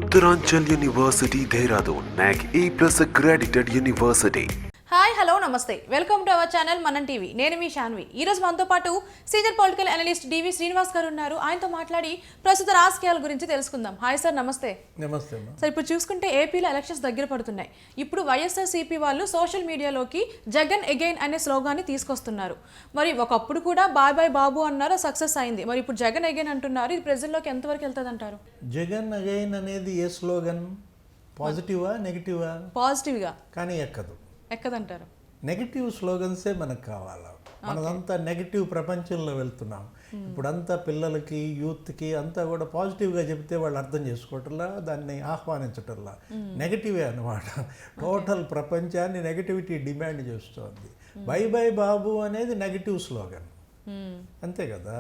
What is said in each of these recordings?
Uttaranchal University, Dehradun, NAC A+ accredited university. Hi hello నమస్తే welcome to our channel మనం TV. నేను మీ శాన్వి. ఈ రోజు మనతో పాటు సీనియర్ పొలిటికల్ అనలిస్ట్ డివి శ్రీనివాస్ గారు ఉన్నారు. ఆయనతో మాట్లాడి ప్రస్తుత రాజకీయాల గురించి తెలుసుకుందాం. హాయ్ సార్, నమస్తే. నమస్తే. సార్, ఇప్పుడు చూసుకుంటే ఏపీలో ఎలక్షన్స్ దగ్గర పడుతున్నాయి. ఇప్పుడు వైఎస్ఆర్సీపీ వాళ్ళు సోషల్ మీడియాలోకి జగన్ అగైన్ అనే స్లోగాన్ని తీసుకొస్తున్నారు. మరి ఒకప్పుడు కూడా బాయ్ బాయ్ బాబు అన్నారు, సక్సెస్ అయింది. మరి ఇప్పుడు జగన్ అగైన్ అంటున్నారు. ఇది ప్రజల్లోకి ఎంతవరకు వెళ్తుంది అంటారు? జగన్ అగైన్ అనేది ఏ స్లోగన్? పాజిటివా నెగిటివా? పాజిటివ్గా. కానీ ఎక్కదంటారు. నెగిటివ్ స్లోగన్సే మనకు కావాలి. మనదంతా నెగిటివ్ ప్రపంచంలో వెళ్తున్నాం. ఇప్పుడంతా పిల్లలకి యూత్కి అంతా కూడా పాజిటివ్గా చెప్తే వాళ్ళు అర్థం చేసుకోవటంలా, దాన్ని ఆహ్వానించటంలా. నెగిటివే అన్నమాట. టోటల్ ప్రపంచాన్ని నెగిటివిటీ డిమాండ్ చేస్తోంది. బై బై బాబు అనేది నెగిటివ్ స్లోగన్, అంతే కదా.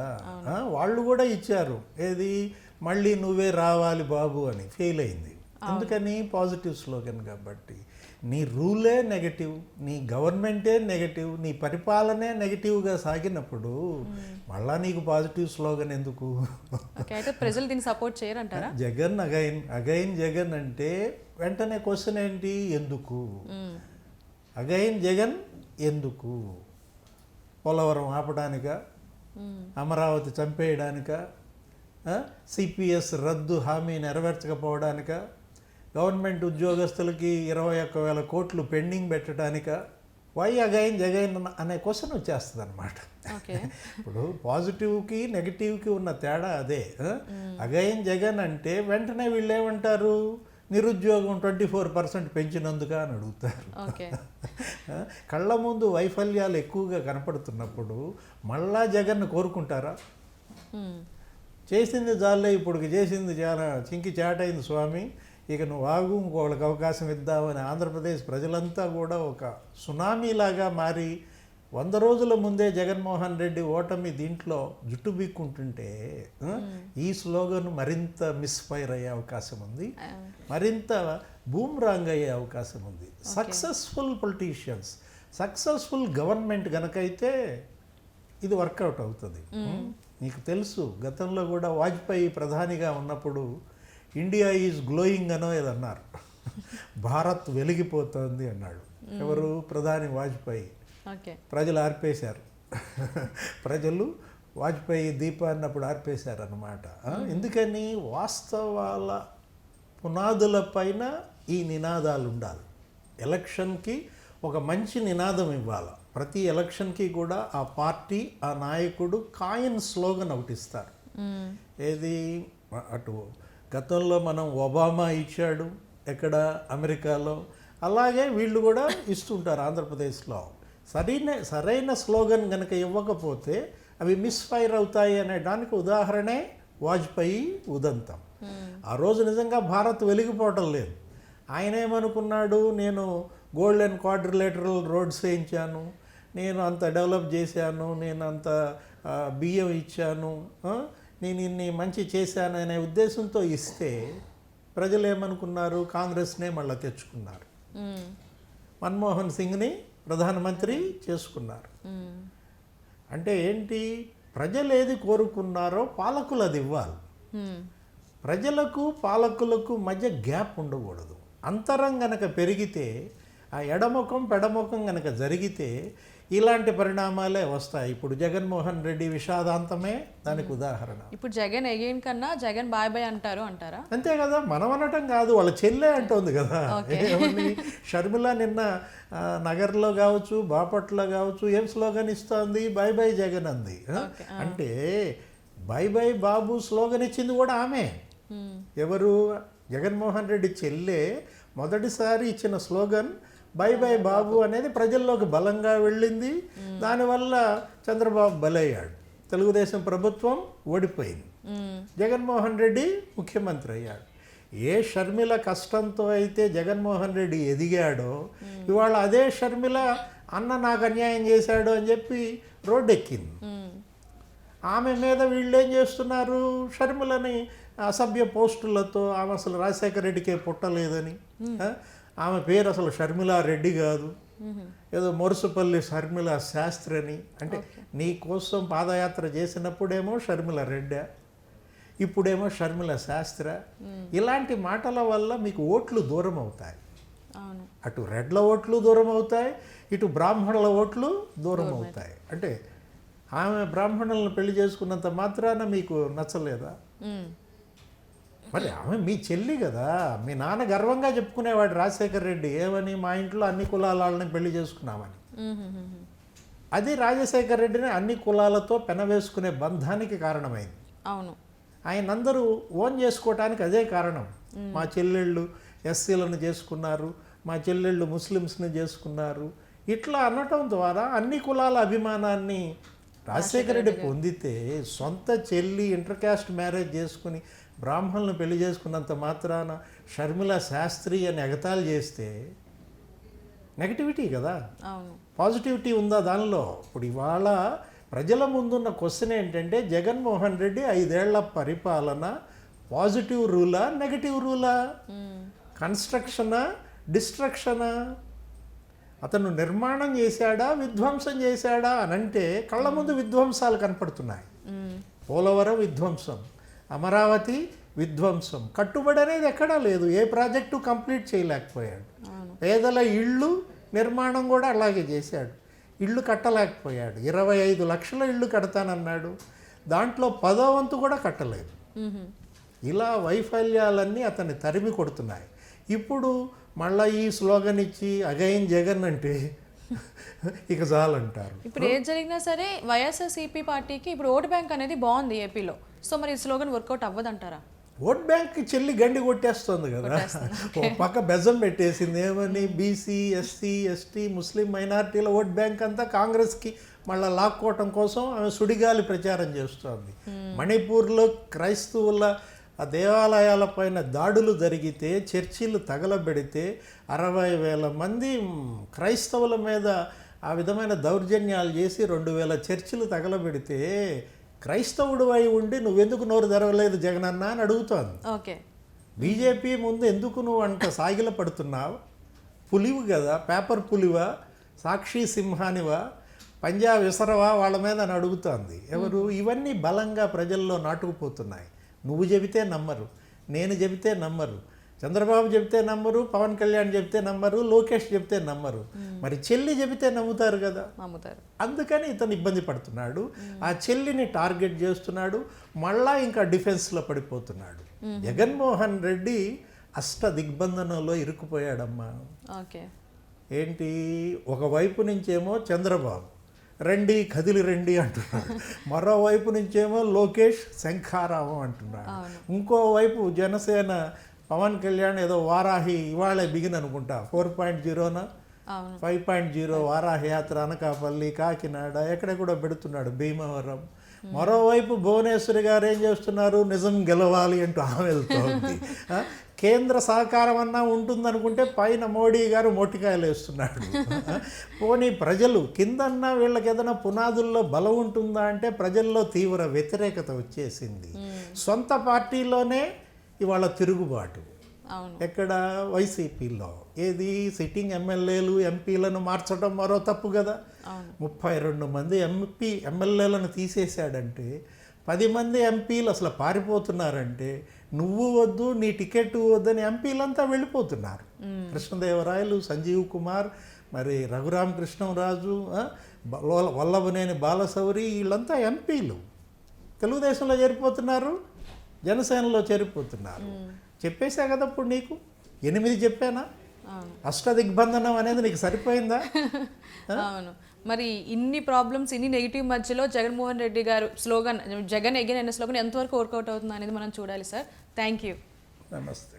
వాళ్ళు కూడా ఇచ్చారు, ఏది మళ్ళీ నువ్వే రావాలి బాబు అని. ఫెయిల్ అయింది. ఎందుకని? పాజిటివ్ స్లోగన్ కాబట్టి. నీ రూలే నెగటివ్, నీ గవర్నమెంటే నెగటివ్, నీ పరిపాలనే నెగటివ్గా సాగినప్పుడు మళ్ళా నీకు పాజిటివ్ స్లోగన్ ఎందుకు? ప్రజలు దీన్ని సపోర్ట్ చేయరంటారా? జగన్ అగైన్ అగైన్ జగన్ అంటే వెంటనే క్వశ్చన్ ఏంటి? ఎందుకు అగైన్ జగన్? ఎందుకు? పోలవరం ఆపడానిక? అమరావతి చంపేయడానిక? సిపిఎస్ రద్దు హామీ నెరవేర్చకపోవడానిక? గవర్నమెంట్ ఉద్యోగస్తులకి 21,000 కోట్లు పెండింగ్ పెట్టడానిక? వై అగైన్ జగన్ అనే క్వశ్చన్ వచ్చేస్తుంది అనమాట. ఇప్పుడు పాజిటివ్కి నెగిటివ్కి ఉన్న తేడా అదే. అగైన్ జగన్ అంటే వెంటనే వీళ్ళు ఏమంటారు? నిరుద్యోగం 24% పెంచినందుక అని అడుగుతారు. కళ్ళ ముందు వైఫల్యాలు ఎక్కువగా కనపడుతున్నప్పుడు మళ్ళా జగన్ కోరుకుంటారా? చేసింది జాలే, ఇప్పుడు చేసింది చాలా చింకి చాటైంది స్వామి, ఇక నువ్వు ఆగు, ఇంకొకళ్ళకి అవకాశం ఇద్దామని ఆంధ్రప్రదేశ్ ప్రజలంతా కూడా ఒక సునామీలాగా మారి 100 రోజుల ముందే జగన్మోహన్ రెడ్డి ఓటమి దీంట్లో జుట్టు బీక్కుంటుంటే ఈ స్లోగన్ మరింత మిస్ఫైర్ అయ్యే అవకాశం ఉంది, మరింత బూమ్రాంగ్ అయ్యే అవకాశం ఉంది. సక్సెస్ఫుల్ పొలిటీషియన్స్, సక్సెస్ఫుల్ గవర్నమెంట్ కనుకైతే ఇది వర్కౌట్ అవుతుంది. నీకు తెలుసు, గతంలో కూడా వాజ్పేయి ప్రధానిగా ఉన్నప్పుడు ఇండియా ఈజ్ గ్లోయింగ్ అనో ఏదన్నారు, భారత్ వెలిగిపోతుంది అన్నాడు. ఎవరు? ప్రధాని వాజ్పేయి. ప్రజలు ఆర్పేశారు. ప్రజలు వాజ్పేయి దీపాన్ని అప్పుడు ఆర్పేశారు అన్నమాట. ఎందుకని? వాస్తవాల పునాదుల పైన ఈ నినాదాలు ఉండాలి. ఎలక్షన్కి ఒక మంచి నినాదం ఇవ్వాలి. ప్రతి ఎలక్షన్కి కూడా ఆ పార్టీ, ఆ నాయకుడు కాయిన్ స్లోగన్ ఒకటి ఇస్తారు. ఏది? అటు గతంలో మనం ఒబామా ఇచ్చాడు ఎక్కడ? అమెరికాలో. అలాగే వీళ్ళు కూడా ఇస్తుంటారు ఆంధ్రప్రదేశ్లో. సరైన స్లోగన్ కనుక ఇవ్వకపోతే అవి మిస్ఫైర్ అవుతాయి అనే దానికి ఉదాహరణే వాజ్పేయి ఉదంతం. ఆ రోజు నిజంగా భారత్ వెలిగిపోవటం లేదు. ఆయన ఏమనుకున్నాడు? నేను గోల్డెన్ క్వాడ్రిలేటరల్ రోడ్స్ వేయించాను, నేను అంత డెవలప్ చేశాను, నేను అంత బియ్యం ఇచ్చాను, నేను ఇన్ని మంచి చేశాను అనే ఉద్దేశంతో ఇస్తే ప్రజలు ఏమనుకున్నారు? కాంగ్రెస్నే మళ్ళీ తెచ్చుకున్నారు. మన్మోహన్ సింగ్ని ప్రధానమంత్రి చేసుకున్నారు. అంటే ఏంటి? ప్రజలు ఏది కోరుకున్నారో పాలకులు అది ఇవ్వాలి. ప్రజలకు పాలకులకు మధ్య గ్యాప్ ఉండకూడదు. అంతరం గనక పెరిగితే, ఆ ఎడముఖం పెడముఖం గనక జరిగితే ఇలాంటి పరిణామాలే వస్తాయి. ఇప్పుడు జగన్మోహన్ రెడ్డి విషాదాంతమే దానికి ఉదాహరణ. ఇప్పుడు జగన్ అగైన్ కన్నా జగన్ బాయ్ బాయ్ అంటారా? అంతే కదా. మనం అనటం కాదు, వాళ్ళ చెల్లె అంటోంది కదా. ఏమని? షర్మిల నిన్న నగర్లో కావచ్చు, బాపట్ల కావచ్చు, ఏం స్లోగన్ ఇస్తోంది? బై బై జగన్ అంది. అంటే బై బై బాబు స్లోగన్ ఇచ్చింది కూడా ఆమె. ఎవరు? జగన్మోహన్ రెడ్డి చెల్లె మొదటిసారి ఇచ్చిన స్లోగన్ బై బై బాబు అనేది ప్రజల్లోకి బలంగా వెళ్ళింది. దానివల్ల చంద్రబాబు బలయ్యాడు, తెలుగుదేశం ప్రభుత్వం ఓడిపోయింది, జగన్మోహన్ రెడ్డి ముఖ్యమంత్రి అయ్యాడు. ఏ షర్మిల కష్టంతో అయితే జగన్మోహన్ రెడ్డి ఎదిగాడో, ఇవాళ అదే షర్మిల అన్న నాకు అన్యాయం చేశాడు అని చెప్పి రోడ్డెక్కింది. ఆమె మీద వీళ్ళు ఏం చేస్తున్నారు? షర్మిలని అసభ్య పోస్టులతో, ఆమె అసలు రాజశేఖర రెడ్డికే పుట్టలేదని, ఆమె పేరు అసలు షర్మిలా రెడ్డి కాదు, ఏదో మొరుసుపల్లి షర్మిల శాస్త్రి అని. అంటే నీ కోసం పాదయాత్ర చేసినప్పుడేమో షర్మిల రెడ్డి, ఇప్పుడేమో షర్మిల శాస్త్ర. ఇలాంటి మాటల వల్ల మీకు ఓట్లు దూరం అవుతాయి. అవును. అటు రెడ్ల ఓట్లు దూరం అవుతాయి, ఇటు బ్రాహ్మణుల ఓట్లు దూరం అవుతాయి. అంటే ఆమె బ్రాహ్మణులను పెళ్లి చేసుకున్నంత మాత్రాన మీకు నచ్చలేదా? మరి ఆమె మీ చెల్లి కదా. మీ నాన్న గర్వంగా చెప్పుకునేవాడు రాజశేఖర్ రెడ్డి ఏమని, మా ఇంట్లో అన్ని కులాల వాళ్ళని పెళ్లి చేసుకున్నామని. అది రాజశేఖర్ రెడ్డిని అన్ని కులాలతో పెనవేసుకునే బంధానికి కారణమైంది. అవును. ఆయన అందరూ ఓన్ చేసుకోవటానికి అదే కారణం. మా చెల్లెళ్ళు ఎస్సీలను చేసుకున్నారు, మా చెల్లెళ్ళు ముస్లిమ్స్ని చేసుకున్నారు, ఇట్లా అనటం ద్వారా అన్ని కులాల అభిమానాన్ని రాజశేఖర రెడ్డి పొందితే, సొంత చెల్లి ఇంటర్ క్యాస్ట్ మ్యారేజ్ చేసుకుని బ్రాహ్మణులను పెళ్లి చేసుకున్నంత మాత్రాన షర్మిల శాస్త్రి అని ఎగతాళి చేస్తే నెగటివిటీ కదా. అవును. పాజిటివిటీ ఉందా దానిలో? ఇప్పుడు ఇవాళ ప్రజల ముందున్న క్వశ్చన్ ఏంటంటే, జగన్మోహన్ రెడ్డి 5 ఏళ్ల పరిపాలన పాజిటివ్ రూలా, నెగటివ్ రూలా, కన్స్ట్రక్షనా, డిస్ట్రక్షనా? అతను నిర్మాణం చేశాడా, విధ్వంసం చేశాడా అని అంటే కళ్ళ ముందు విధ్వంసాలు కనపడుతున్నాయి. పోలవరం విధ్వంసం, అమరావతి విధ్వంసం, కట్టుబడి అనేది ఎక్కడా లేదు. ఏ ప్రాజెక్టు కంప్లీట్ చేయలేకపోయాడు. పేదల ఇళ్ళు నిర్మాణం కూడా అలాగే చేశాడు, ఇళ్ళు కట్టలేకపోయాడు. 25 లక్షల ఇళ్ళు కడతానన్నాడు, దాంట్లో 10వ వంతు కూడా కట్టలేదు. ఇలా వైఫల్యాలన్నీ అతన్ని తరిమి కొడుతున్నాయి. ఇప్పుడు మళ్ళీ ఈ స్లోగన్ ఇచ్చి అగైన్ జగన్ అంటే ఇక చాలంటారు. ఇప్పుడు ఏది జరిగినా సరే వైఎస్ఆర్సీపీ పార్టీకి ఇప్పుడు ఓటు బ్యాంక్ అనేది బాగుంది ఏపీలో. సో మరి ఈ స్లోగన్ వర్కౌట్ అవ్వదంటారా? ఓట్ బ్యాంక్ చెల్లి గండి కొట్టేస్తుంది కదా. ఓ పక్క బెజం పెట్టేసింది ఏమని, బీసీ, ఎస్సీ, ఎస్టీ, ముస్లిం మైనారిటీల ఓట్ బ్యాంక్ అంతా కాంగ్రెస్కి మళ్ళీ లాక్కోవటం కోసం ఆమె సుడిగాలి ప్రచారం చేస్తోంది. మణిపూర్లో క్రైస్తవుల ఆ దేవాలయాలపైన దాడులు జరిగితే, చర్చిలు తగలబెడితే 60,000 మంది క్రైస్తవుల మీద ఆ విధమైన దౌర్జన్యాలు చేసి 2,000 చర్చిలు తగలబెడితే, క్రైస్తవుడు అయి ఉండి నువ్వెందుకు నోరు తెరవలేదు జగనన్న అని అడుగుతోంది. ఓకే. బీజేపీ ముందు ఎందుకు నువ్వు అంట సాగిల పడుతున్నావు? పులివు కదా, పేపర్ పులివా, సాక్షి సింహానివా, పంజా విసరవా వాళ్ళ మీద అని అడుగుతోంది. ఎవరు? ఇవన్నీ బలంగా ప్రజల్లో నాటుకుపోతున్నాయి. నువ్వు చెబితే నమ్మరు, నేను చెబితే నమ్మరు, చంద్రబాబు చెబితే నమ్మరు, పవన్ కళ్యాణ్ చెబితే నమ్మరు, లోకేష్ చెబితే నమ్మరు. మరి చెల్లి చెబితే నమ్ముతారు కదా. నమ్ముతారు. అందుకని ఇతను ఇబ్బంది పడుతున్నాడు, ఆ చెల్లిని టార్గెట్ చేస్తున్నాడు, మళ్ళా ఇంకా డిఫెన్స్లో పడిపోతున్నాడు. జగన్మోహన్ రెడ్డి అష్ట దిగ్బంధనంలో ఇరుక్కుపోయాడమ్మా. ఓకే. ఏంటి, ఒకవైపు నుంచేమో చంద్రబాబు రండి కదిలి రండి అంటున్నాడు, మరోవైపు నుంచేమో లోకేష్ శంఖారావం అంటున్నాడు, ఇంకోవైపు జనసేన పవన్ కళ్యాణ్ ఏదో వారాహి ఇవాళే బిగిన్ అనుకుంటా 4.0నా 5.0 వారాహి యాత్ర అనకాపల్లి, కాకినాడ ఎక్కడెక్కడో పెడుతున్నాడు, భీమవరం. మరోవైపు భువనేశ్వరి గారు ఏం చేస్తున్నారు, నిజం గెలవాలి అంటూ ఆమె వెళ్తోంది. కేంద్ర సహకారం అన్నా ఉంటుందనుకుంటే పైన మోడీ గారు మొట్టికాయలు వేస్తున్నాడు. పోనీ ప్రజలు కిందన్నా వీళ్ళకి ఏదైనా పునాదుల్లో బలం ఉంటుందా అంటే ప్రజల్లో తీవ్ర వ్యతిరేకత వచ్చేసింది. సొంత పార్టీలోనే ఇవాళ తిరుగుబాటు. ఎక్కడ? వైసీపీలో. ఏది? సిట్టింగ్ ఎమ్మెల్యేలు ఎంపీలను మార్చడం మరో తప్పు కదా. 32 మంది ఎమ్మెల్యేలను తీసేశాడంటే, 10 మంది ఎంపీలు అసలు పారిపోతున్నారంటే, నువ్వు వద్దు నీ టికెట్ వద్దని ఎంపీలంతా వెళ్ళిపోతున్నారు. కృష్ణదేవరాయలు, సంజీవ్ కుమార్, మరి రఘురామకృష్ణరాజు, వల్లభనేని బాలశౌరి వీళ్ళంతా ఎంపీలు తెలుగుదేశంలో చేరిపోతున్నారు, జనసేనలో చేరిపోతున్నారు. చెప్పేశా కదా ఇప్పుడు నీకు 8 చెప్పానా? అష్టదిగ్బంధనం అనేది నీకు సరిపోయిందా? అవును. మరి ఇన్ని ప్రాబ్లమ్స్, ఇన్ని నెగిటివ్ మధ్యలో జగన్మోహన్ రెడ్డి గారు స్లోగన్ జగన్ అగైన్ అనే స్లోగన్ ఎంతవరకు వర్కౌట్ అవుతుంది అనేది మనం చూడాలి సార్. Thank you. నమస్తే.